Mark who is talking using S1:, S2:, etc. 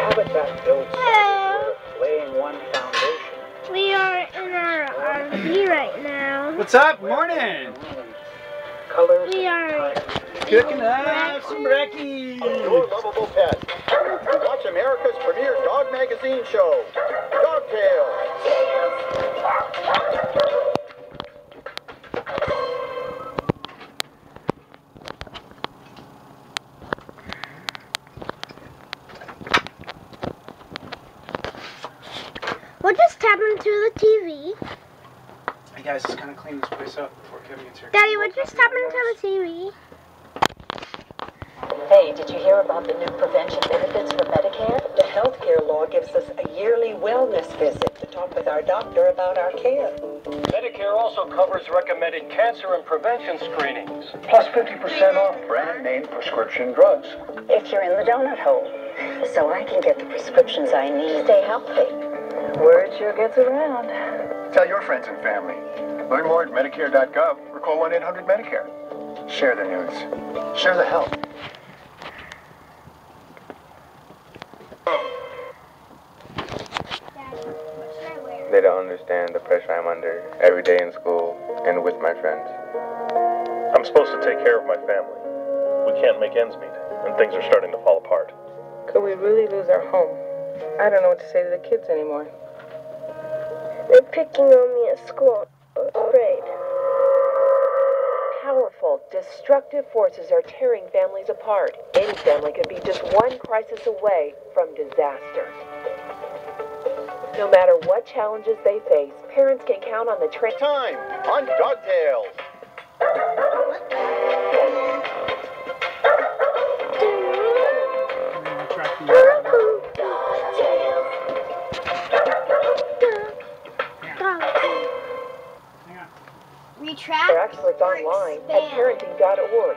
S1: Habitat builds
S2: Hello.
S1: laying one foundation.
S2: We are in our RV right now.
S3: What's up? Morning!
S1: Colors
S2: We are
S3: Cooking up some brekkie!
S4: Your lovable pet. Watch America's premier dog magazine show, Dog Tales.
S2: What just happened to the TV?
S3: Hey guys, let's kind of clean this place up before Kevin gets here.
S2: Daddy, what just happened to the TV?
S5: Hey, did you hear about the new prevention benefits for Medicare? The healthcare law gives us a yearly wellness visit to talk with our doctor about our care.
S6: Medicare also covers recommended cancer and prevention screenings.
S4: Plus 50% off brand name prescription drugs.
S5: If you're in the donut hole, so I can get the prescriptions I need to stay healthy. Word sure gets around.
S4: Tell your friends and family. Learn more at Medicare.gov or call 1-800-MEDICARE. Share the news. Share the help.
S7: They don't understand the pressure I'm under every day in school and with my friends.
S6: I'm supposed to take care of my family. We can't make ends meet, and things are starting to fall apart.
S8: Could we really lose our home? I don't know what to say to the kids anymore.
S2: They're picking on me at school. I'm afraid.
S9: Powerful, destructive forces are tearing families apart. Any family could be just one crisis away from disaster. No matter what challenges they face, parents can count on the
S4: Time on Dog Tales.
S2: Retract
S9: for experts online at parenting.org.